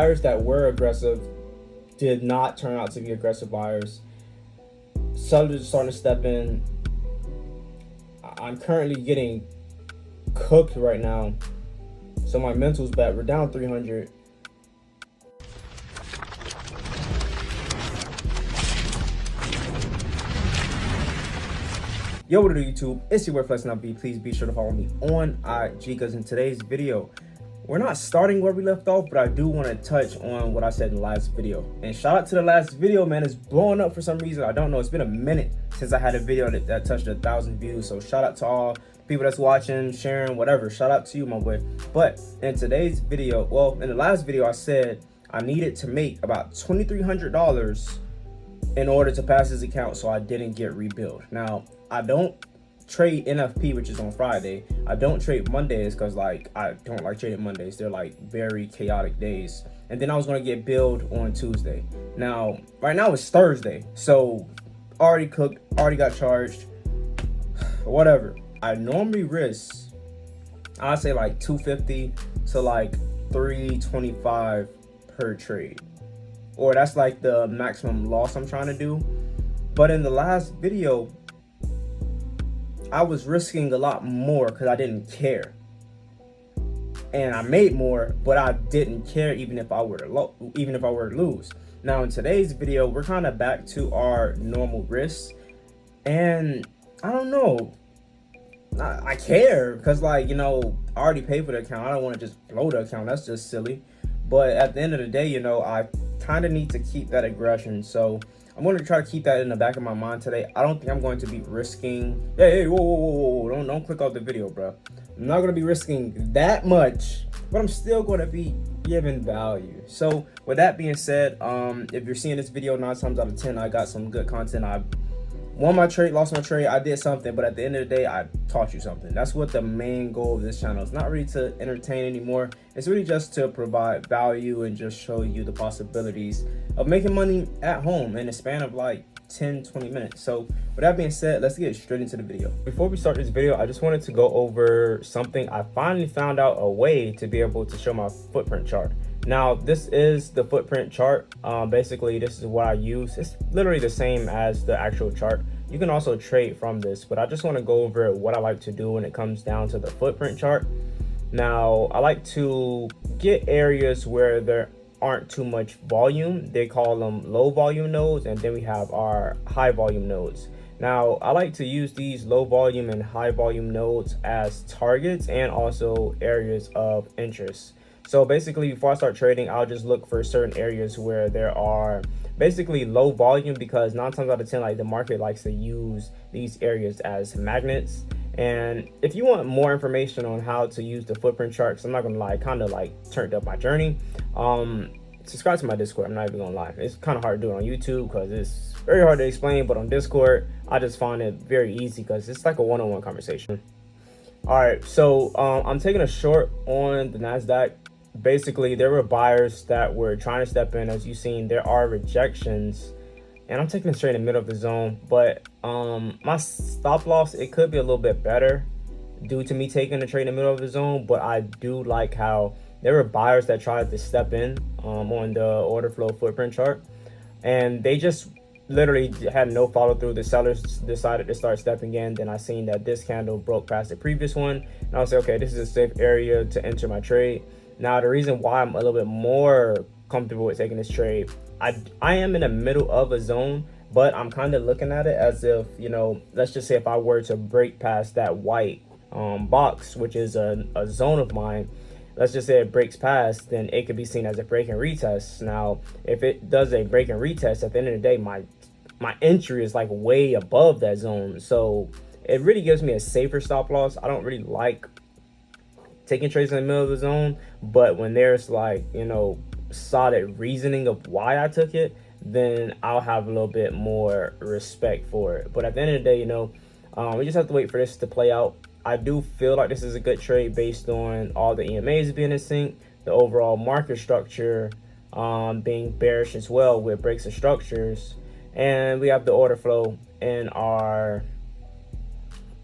Buyers that were aggressive did not turn out to be aggressive buyers. Sellers are starting to step in. I'm currently getting cooked right now, so my mental's bad. We're down 300. Yo, what do YouTube? It's your boy FlexNB. Please be sure to follow me on IG, because in today's video, we're not starting where we left off, but I do want to touch on what I said in the last video. And shout out to the last video, man. It's blowing up for some reason. I don't know. It's been a minute since I had a video that touched 1,000 views. So shout out to all people that's watching, sharing, whatever. Shout out to you, my boy. But in today's video, well, in the last video, I said I needed to make about $2,300 in order to pass his account so I didn't get rebuilt. Now, I don't trade NFP, which is on Friday. I don't trade Mondays because I don't like trading Mondays. They're very chaotic days. And then I was gonna get billed on Tuesday. Now, right now it's Thursday, so already cooked, already got charged, whatever. I normally risk, I'd say $250 to $325 per trade, or that's the maximum loss I'm trying to do. But in the last video, I was risking a lot more because I didn't care, and I made more, but I didn't care even if I were to lose. Now in today's video, we're kind of back to our normal risks, and I don't know. I care because I already paid for the account. I don't want to just blow the account. That's just silly. But at the end of the day, I kind of need to keep that aggression. So I'm going to try to keep that in the back of my mind today. I don't think I'm going to be risking. Hey, whoa. Don't click off the video, bro. I'm not going to be risking that much, but I'm still going to be giving value. So with that being said, if you're seeing this video 9 times out of 10, I got some good content. I won my trade, lost my trade, I did something, but at the end of the day, I taught you something. That's what the main goal of this channel is. Not really to entertain anymore. It's really just to provide value and just show you the possibilities of making money at home in a span of 10-20 minutes. So with that being said, let's get straight into the video. Before we start this video, I just wanted to go over something. I finally found out a way to be able to show my footprint chart. Now, this is the footprint chart. Basically, this is what I use. It's literally the same as the actual chart. You can also trade from this, but I just want to go over what I like to do when it comes down to the footprint chart. Now, I like to get areas where there aren't too much volume. They call them low volume nodes, and then we have our high volume nodes. Now, I like to use these low volume and high volume nodes as targets and also areas of interest. So basically, before I start trading, I'll just look for certain areas where there are basically low volume, because 9 times out of 10, the market likes to use these areas as magnets. And if you want more information on how to use the footprint chart, because I'm not gonna lie, kind of turned up my journey, subscribe to my Discord. I'm not even gonna lie, it's kind of hard to do it on YouTube because it's very hard to explain, but on Discord, I just find it very easy because it's like a one-on-one conversation. All right, so I'm taking a short on the NASDAQ. Basically, there were buyers that were trying to step in. As you've seen, there are rejections, and I'm taking it straight in the middle of the zone. But my stop loss, it could be a little bit better due to me taking the trade in the middle of the zone. But I do like how there were buyers that tried to step in on the order flow footprint chart, and they just literally had no follow through. The sellers decided to start stepping in. Then I seen that this candle broke past the previous one, and I was like, okay, this is a safe area to enter my trade. Now, the reason why I'm a little bit more comfortable with taking this trade, I am in the middle of a zone, but I'm kind of looking at it as if, let's just say if I were to break past that white box, which is a zone of mine, let's just say it breaks past, then it could be seen as a break and retest. Now, if it does a break and retest, at the end of the day, my entry is way above that zone. So it really gives me a safer stop loss. I don't really like taking trades in the middle of the zone, but when there's solid reasoning of why I took it, then I'll have a little bit more respect for it. But at the end of the day, we just have to wait for this to play out. I do feel like this is a good trade based on all the EMAs being in sync, the overall market structure being bearish as well with breaks and structures, and we have the order flow in our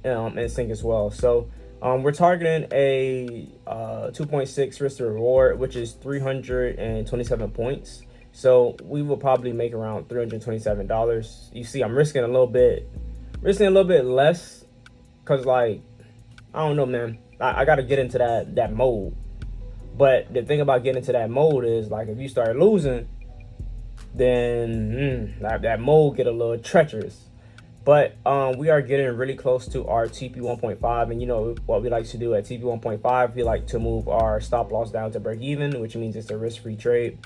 in sync as well. So We're targeting a 2.6 risk to reward, which is 327 points. So we will probably make around $327. You see, I'm risking a little bit less, cause like, I don't know, man. I gotta get into that mode. But the thing about getting into that mode is, like, if you start losing, then that mode get a little treacherous. But we are getting really close to our TP 1.5, and you know what we like to do at TP 1.5. We like to move our stop loss down to break even, which means it's a risk-free trade.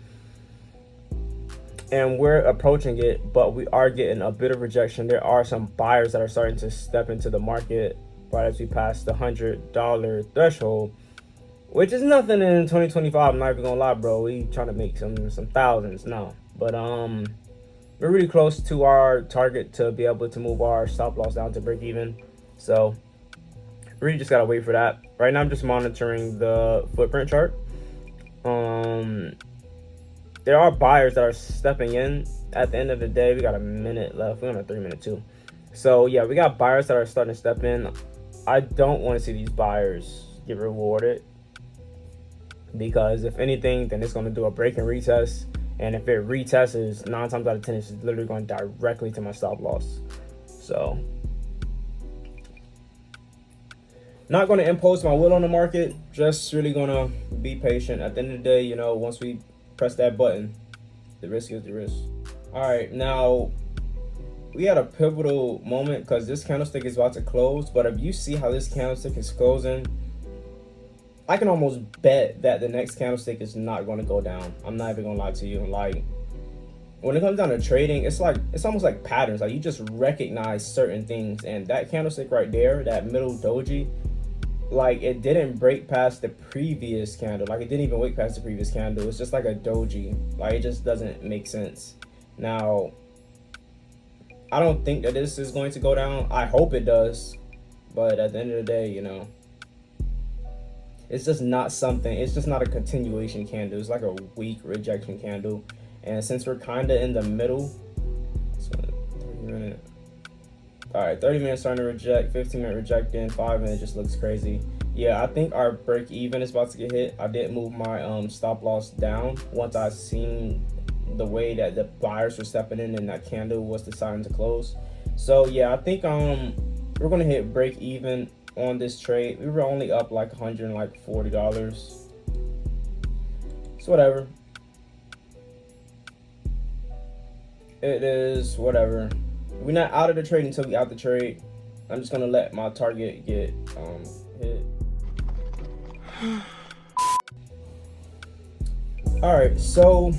And we're approaching it, but we are getting a bit of rejection. There are some buyers that are starting to step into the market right as we pass the $100 threshold, which is nothing in 2025. I'm not even gonna lie, bro. We trying to make some thousands now, but we're really close to our target to be able to move our stop loss down to break even. So really just gotta wait for that. Right now I'm just monitoring the footprint chart. There are buyers that are stepping in. At the end of the day, we got a minute left. We're on a 3-minute too. So yeah, we got buyers that are starting to step in. I don't want to see these buyers get rewarded, because if anything, then it's going to do a break and retest. And if it retests, 9 times out of 10, it's literally going directly to my stop loss. So not going to impose my will on the market, just really going to be patient. At the end of the day, you know, once we press that button, the risk is the risk. All right, now we had a pivotal moment because this candlestick is about to close. But if you see how this candlestick is closing, I can almost bet that the next candlestick is not going to go down. I'm not even going to lie to you. Like, when it comes down to trading, it's almost like patterns. Like, you just recognize certain things. And that candlestick right there, that middle doji, like, it didn't break past the previous candle. Like, it didn't even wait past the previous candle. It's just like a doji. Like, it just doesn't make sense. Now, I don't think that this is going to go down. I hope it does. But at the end of the day, you know, it's just not something. It's just not a continuation candle. It's like a weak rejection candle. And since we're kind of in the middle, it's 30 minutes. All right, 30 minutes starting to reject, 15-minute rejecting, 5 minutes just looks crazy. Yeah, I think our break even is about to get hit. I did move my stop loss down once I seen the way that the buyers were stepping in and that candle was deciding to close. So yeah, I think we're gonna hit break even on this trade. We were only up like $140. So whatever. It is whatever. We're not out of the trade until we out the trade. I'm just gonna let my target get hit. All right, so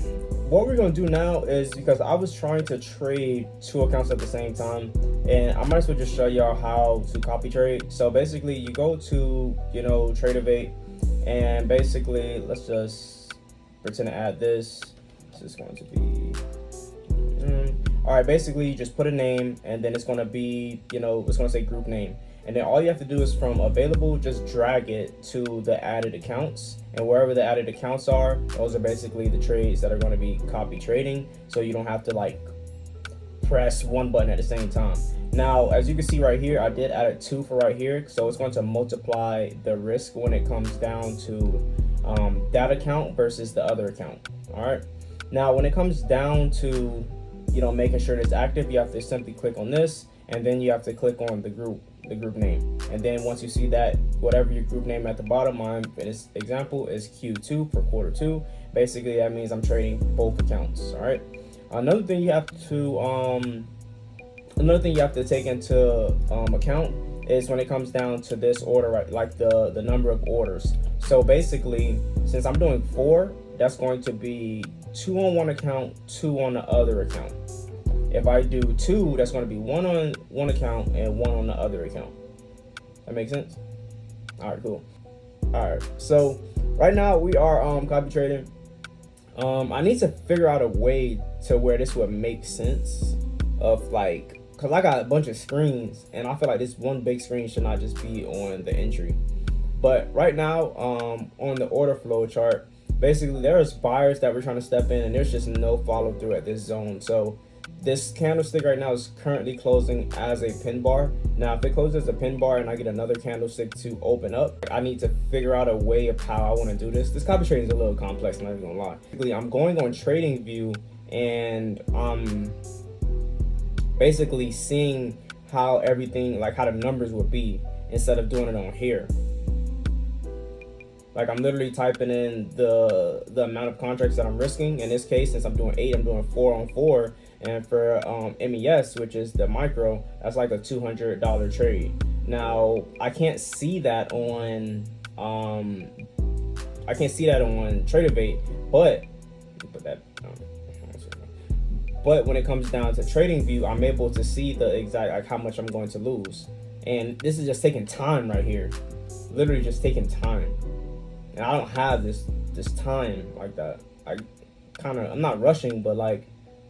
what we're gonna do now is, because I was trying to trade 2 accounts at the same time, and I might as well just show y'all how to copy trade. So basically, you go to, you know, Tradeovate, and basically, let's just pretend to add this. This is going to be. All right, basically, you just put a name, and then it's going to be, you know, it's going to say group name. And then all you have to do is from available, just drag it to the added accounts. And wherever the added accounts are, those are basically the trades that are going to be copy trading. So you don't have to like press one button at the same time. Now, as you can see right here, I did add a 2 for right here. So it's going to multiply the risk when it comes down to that account versus the other account. All right. Now, when it comes down to, you know, making sure it's active, you have to simply click on this, and then you have to click on the group name. And then once you see that, whatever your group name at the bottom, mine in this example is Q2 for quarter 2. Basically, that means I'm trading both accounts. All right. Another thing you have to take into account is when it comes down to this order, right? Like the number of orders. So basically, since I'm doing 4, that's going to be 2 on one account, 2 on the other account. If I do 2, that's going to be 1 on one account and 1 on the other account. That makes sense? All right, cool. All right, so right now we are copy trading. I need to figure out a way to where this would make sense of, like, because I got a bunch of screens, and I feel like this one big screen should not just be on the entry. But right now, on the order flow chart, basically there's buyers that we're trying to step in, and there's just no follow through at this zone. So This candlestick right now is currently closing as a pin bar. Now, if it closes as a pin bar and I get another candlestick to open up, I need to figure out a way of how I want to do this. This copy trading is a little complex, I'm not even gonna lie. Basically, I'm going on TradingView and I'm basically seeing how everything, like how the numbers would be instead of doing it on here. Like I'm literally typing in the amount of contracts that I'm risking. In this case, since I'm doing 8, I'm doing 4 on 4. And for MES, which is the micro, that's like a $200 trade. Now I can't see that on Tradeovate, but when it comes down to TradingView, I'm able to see the exact, like, how much I'm going to lose. And this is just taking time right here, literally just taking time. And I don't have this time like that. I'm not rushing, but like,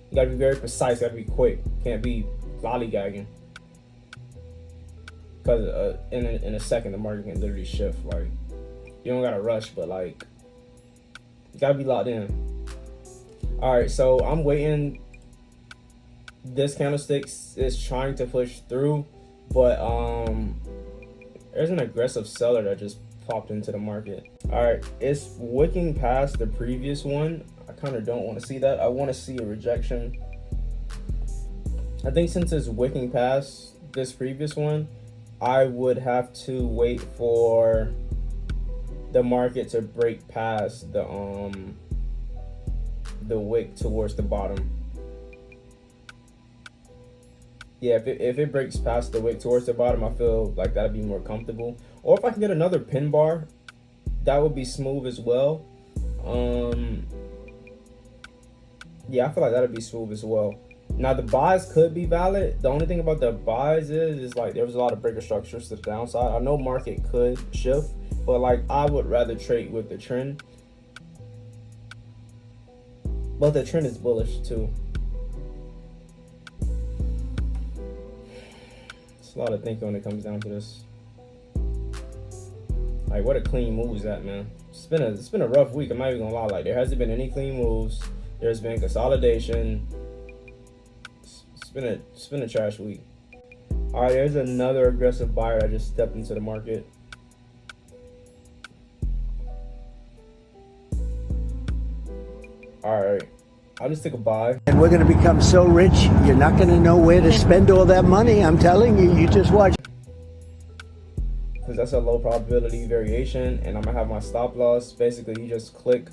you gotta be very precise, gotta be quick. Can't be lollygagging. Because in a second, the market can literally shift. Like, you don't gotta rush, but like, you gotta be locked in. All right, so I'm waiting. This candlestick is trying to push through, but there's an aggressive seller that just popped into the market. All right, it's wicking past the previous one. I kind of don't want to see that. I want to see a rejection. I think since it's wicking past this previous one, I would have to wait for the market to break past the wick towards the bottom. Yeah, if it breaks past the wick towards the bottom, I feel like that'd be more comfortable. Or if I can get another pin bar, that would be smooth as well. Yeah, I feel like that'd be smooth as well. Now the buys could be valid. The only thing about the buys is like there was a lot of breaker structures to the downside. I know market could shift, but like I would rather trade with the trend. But the trend is bullish too. It's a lot of thinking when it comes down to this. Like, what a clean move is that, man? It's been a rough week. I'm not even gonna lie. Like, there hasn't been any clean moves. There's been consolidation. It's been a trash week. All right, there's another aggressive buyer that just stepped into the market. All right, I just took a buy. And we're going to become so rich, you're not going to know where to spend all that money. I'm telling you, you just watch. Because that's a low probability variation, and I'm gonna have my stop loss. Basically, you just click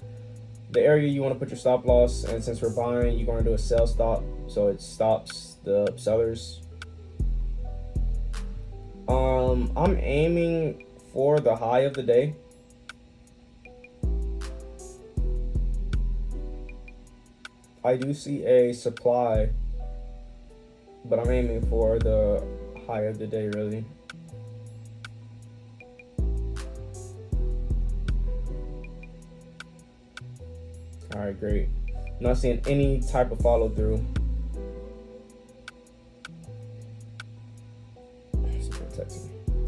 the area you want to put your stop loss, and since we're buying, you're going to do a sell stop, so it stops the sellers. I'm aiming for the high of the day. I do see a supply, but I'm aiming for the high of the day, really. All right, great. I'm not seeing any type of follow through.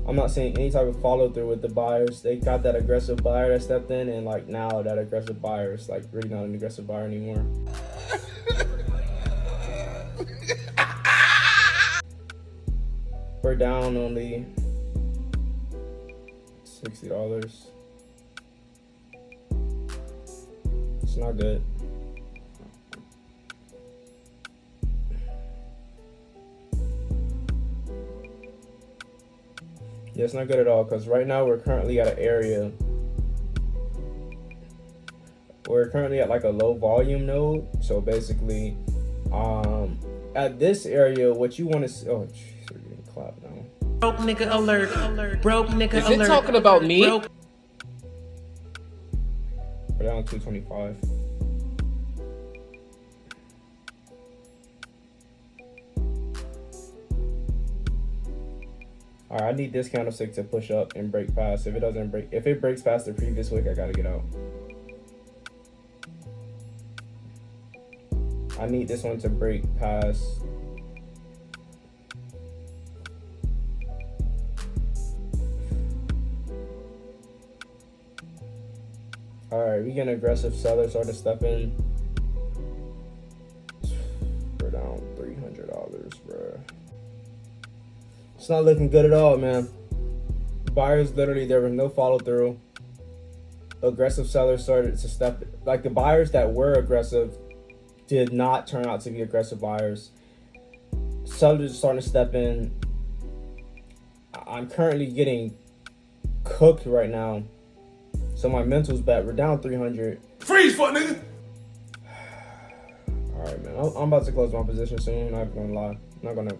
I'm not seeing any type of follow through with the buyers. They got that aggressive buyer that stepped in, and like now that aggressive buyer is like really not an aggressive buyer anymore. We're down only $60. It's not good. Yeah, it's not good at all, because right now we're currently at an area. We're currently at like a low volume node. So basically, at this area, what you want to see, oh, jeez, we're getting clapped now. Broke nigga alert. Broke nigga alert. Is it talking about me? Broke. We're down 225. All right, I need this candlestick to push up and break past. If it breaks past the previous wick, I gotta get out. I need this one to break past. All right, we get an aggressive seller start to step in. Bro, we're down $300, bruh. It's not looking good at all, man. Buyers, literally, there was no follow through. Aggressive sellers started to step, like the buyers that were aggressive did not turn out to be aggressive buyers. Sellers are starting to step in. I'm currently getting cooked right now. So my mental's bad. We're down 300. Freeze, fuck nigga. All right, man. I'm about to close my position soon. I'm not gonna lie. I'm not gonna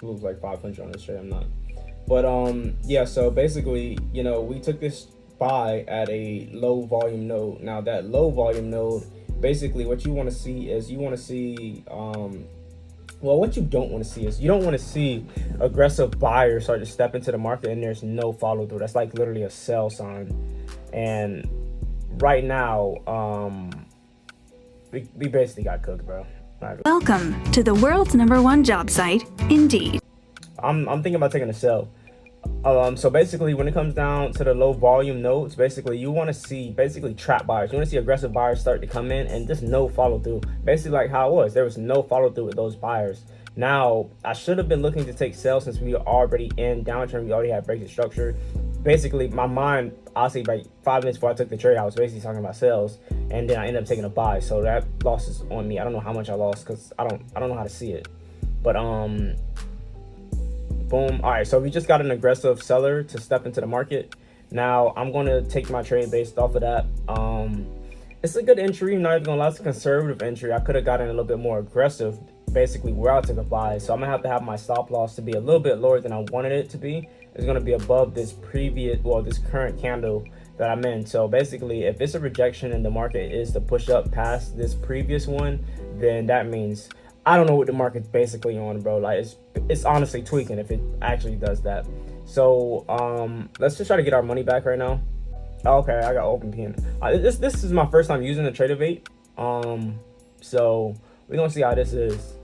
lose like 500 on this trade. I'm not. But yeah. So basically, you know, we took this buy at a low volume node. Now that low volume node, basically, what you want to see is well, what you don't want to see is you don't want to see aggressive buyers start to step into the market and there's no follow through. That's like literally a sell sign. And right now, we basically got cooked, bro. Welcome to the world's #1 job site, Indeed. I'm thinking about taking a sell. So basically, when it comes down to the low volume nodes, basically you want to see trap buyers. You want to see aggressive buyers start to come in and just no follow through. Basically, like how it was, there was no follow through with those buyers. Now, I should have been looking to take sales since we were already in downturn. We already had break the structure. Basically, my mind, honestly, like 5 minutes before I took the trade, I was basically talking about sales, and then I ended up taking a buy. So that loss is on me. I don't know how much I lost because I don't know how to see it. But boom. All right, so we just got an aggressive seller to step into the market. Now I'm going to take my trade based off of that. It's a good entry. Not even gonna lie, it's a conservative entry. I could have gotten a little bit more aggressive, basically where I took a buy. So I'm gonna have to have my stop loss to be a little bit lower than I wanted it to be. It's gonna be above this this current candle that I'm in. So basically, if it's a rejection and the market is to push up past this previous one, then that means I don't know what the market's basically on, bro. Like it's honestly tweaking if it actually does that. So let's just try to get our money back right now. Okay, I got open pin. This is my first time using the Trader Bait. So we're gonna see how this is.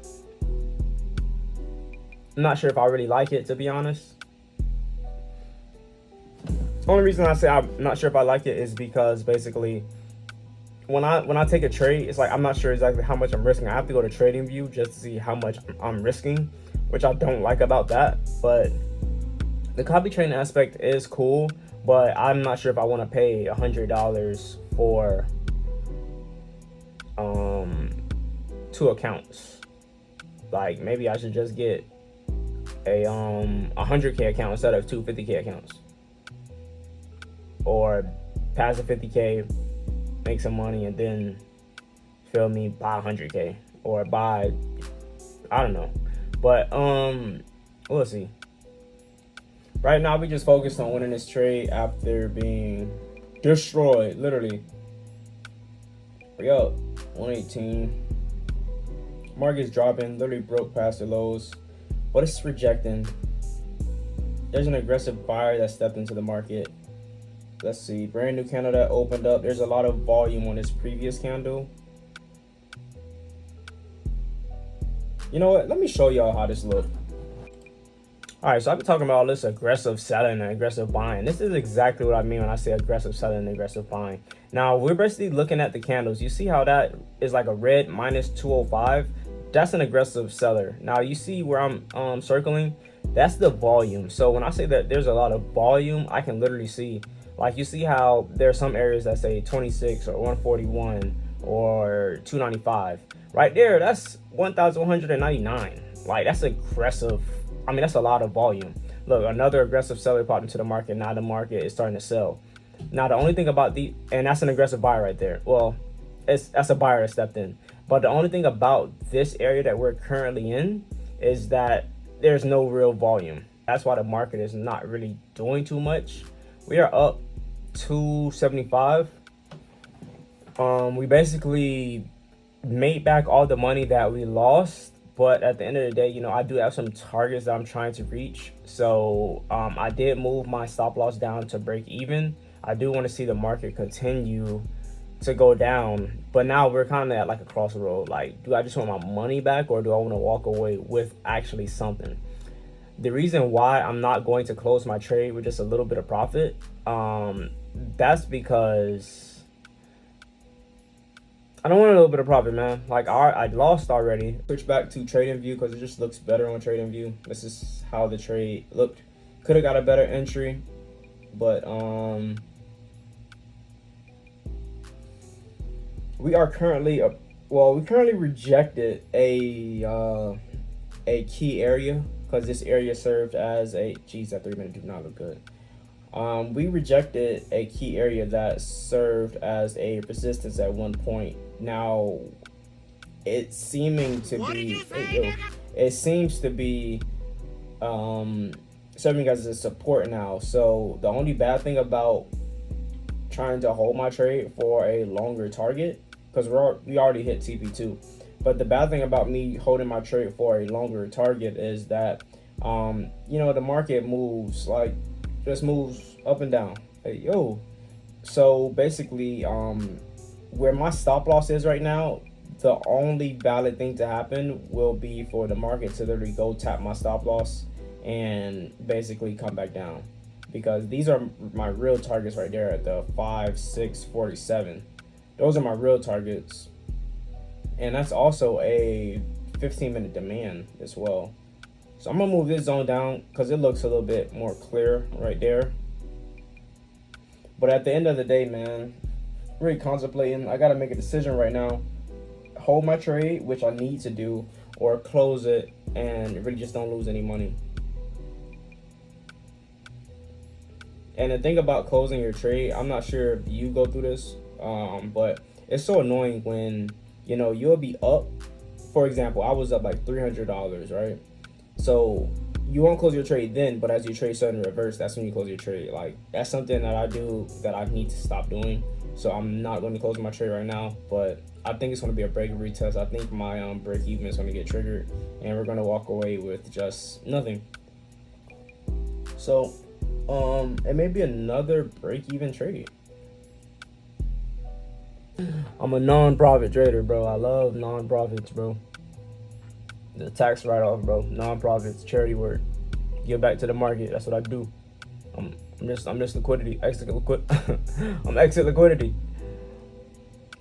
I'm not sure if I really like it, to be honest. Only reason I say I'm not sure if I like it is because basically when I take a trade, it's like I'm not sure exactly how much I'm risking. I have to go to trading view just to see how much I'm risking, which I don't like about that. But the copy trading aspect is cool, but I'm not sure if I want to pay $100 for 2 accounts. Like maybe I should just get a 100K account instead of 2 50K accounts, or pass a 50K, make some money, and then feel me, buy 100K or buy, I don't know. But we'll see. Right now we just focused on winning this trade after being destroyed, literally. We up 118. Market's dropping, literally broke past the lows, but it's rejecting. There's an aggressive buyer that stepped into the market. Let's see, brand new candle that opened up. There's a lot of volume on this previous candle. You know what? Let me show y'all how this looks. All right, so I've been talking about all this aggressive selling and aggressive buying. This is exactly what I mean when I say aggressive selling and aggressive buying. Now, we're basically looking at the candles. You see how that is like a red minus 205? That's an aggressive seller. Now, you see where I'm circling? That's the volume. So when I say that there's a lot of volume, I can literally see, like you see how there are some areas that say 26 or 141 or 295. Right there, that's 1,199. Like, that's aggressive. I mean, that's a lot of volume. Look, another aggressive seller popped into the market. Now the market is starting to sell. Now, the only thing about and that's an aggressive buyer right there. Well, that's a buyer that stepped in. But the only thing about this area that we're currently in is that there's no real volume. That's why the market is not really doing too much. We are up 275. We basically made back all the money that we lost. But at the end of the day, you know, I do have some targets that I'm trying to reach. So I did move my stop loss down to break even. I do want to see the market continue to go down. But now we're kind of at like a crossroad. Like, do I just want my money back, or do I want to walk away with actually something? The reason why I'm not going to close my trade with just a little bit of profit, that's because I don't want a little bit of profit, man. Like I lost already. Switch back to trading view because it just looks better on trading view. This is how the trade looked. Could have got a better entry, but we are currently we currently rejected a key area because this area served as a that 3 minute do not look good. We rejected a key area that served as a resistance at one point. Now it seeming to be it seems to be serving as a support now. So the only bad thing about trying to hold my trade for a longer target, because we already hit TP2, but the bad thing about me holding my trade for a longer target is that you know, the market moves like just moves up and down. Hey, yo. So basically where my stop loss is right now, the only valid thing to happen will be for the market to literally go tap my stop loss and basically come back down, because these are my real targets right there at the 5, 6, 47. Those are my real targets, and that's also a 15-minute demand as well. So I'm gonna move this zone down because it looks a little bit more clear right there. But at the end of the day, man, really contemplating. I gotta make a decision right now: hold my trade, which I need to do, or close it and really just don't lose any money. And the thing about closing your trade, I'm not sure if you go through this, but it's so annoying when, you know, you'll be up. For example, I was up like $300, right? So you won't close your trade then, but as your trade starts in reverse, that's when you close your trade. Like, that's something that I do that I need to stop doing. So I'm not going to close my trade right now, but I think it's going to be a break and retest. I think my break even is going to get triggered, and we're going to walk away with just nothing. So it may be another break-even trade. I'm a non-profit trader, bro. I love non-profits, bro. The tax write-off, bro. Non-profits, charity work. Give back to the market. That's what I do. I'm just liquidity. Exit liquid. I'm exit liquidity.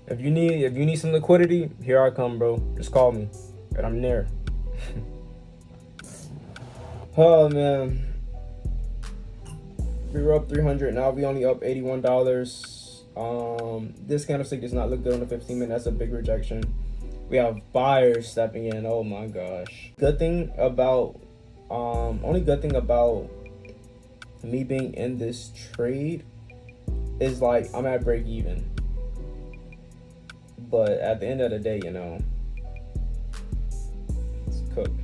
If you need some liquidity, here I come, bro. Just call me, and I'm there. Oh man. We were up 300, now we only up $81. This candlestick does not look good on the 15-minute. That's a big rejection. We have buyers stepping in. Oh my gosh. Good thing about only good thing about me being in this trade is like I'm at break even. But at the end of the day, you know, it's cooked.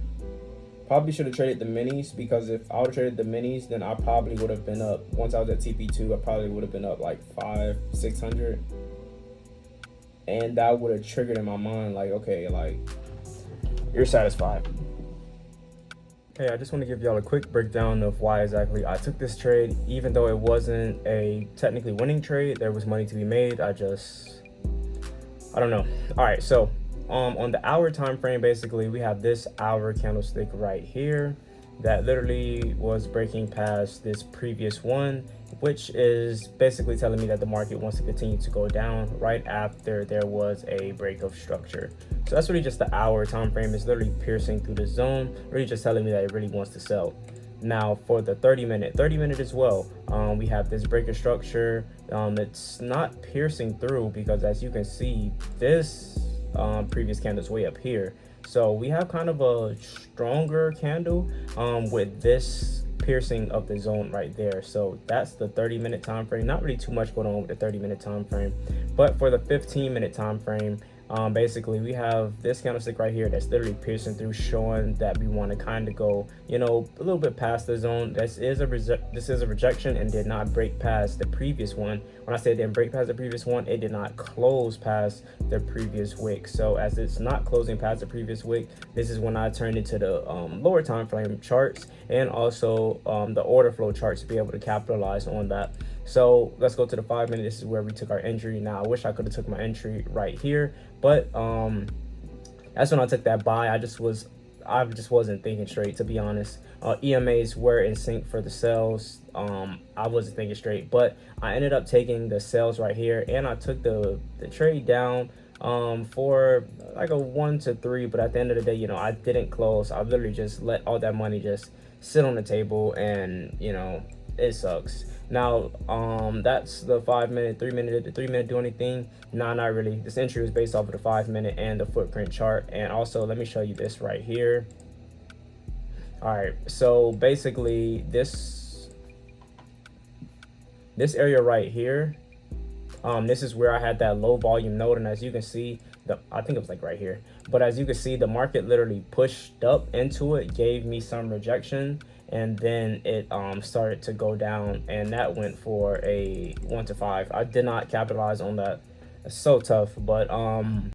Probably should have traded the minis, because if I would have traded the minis, then I probably would have been up. Once I was at TP2, I probably would have been up like 500-600, and that would have triggered in my mind like, okay, like, you're satisfied. Hey, I just want to give y'all a quick breakdown of why exactly I took this trade. Even though it wasn't a technically winning trade, there was money to be made. I don't know. All right, so on the hour time frame, basically we have this hour candlestick right here that literally was breaking past this previous one, which is basically telling me that the market wants to continue to go down right after there was a break of structure. So that's really just the hour time frame. It's literally piercing through the zone, really just telling me that it really wants to sell. Now for the 30 minute as well, we have this break of structure. It's not piercing through because, as you can see, this previous candle is way up here. So we have kind of a stronger candle with this piercing of the zone right there. So that's the 30-minute time frame. Not really too much going on with the 30-minute time frame, but for the 15-minute time frame, basically we have this candlestick right here that's literally piercing through, showing that we want to kind of go, you know, a little bit past the zone. This is a rejection and did not break past the previous one. When I say it didn't break past the previous one, it did not close past the previous wick. So as it's not closing past the previous wick, this is when I turned into the lower time frame charts and also the order flow charts to be able to capitalize on that. So let's go to the 5 minute. This is where we took our entry. Now I wish I could have took my entry right here, but that's when I took that buy. I just wasn't thinking straight, to be honest. EMAs were in sync for the sales. I wasn't thinking straight, but I ended up taking the sales right here, and I took the trade down for like a 1 to 3, but at the end of the day, you know, I didn't close. I literally just let all that money just sit on the table, and you know, it sucks. Now that's the 5 minute, 3 minute. Did the 3 minute do anything? Nah, not really. This entry was based off of the 5 minute and the footprint chart. And also, let me show you this right here. All right, so basically this area right here, this is where I had that low volume node, and as you can see, I think it was like right here, but as you can see, the market literally pushed up into it, gave me some rejection, and then it started to go down, and that went for a 1 to 5. I did not capitalize on that. It's so tough, but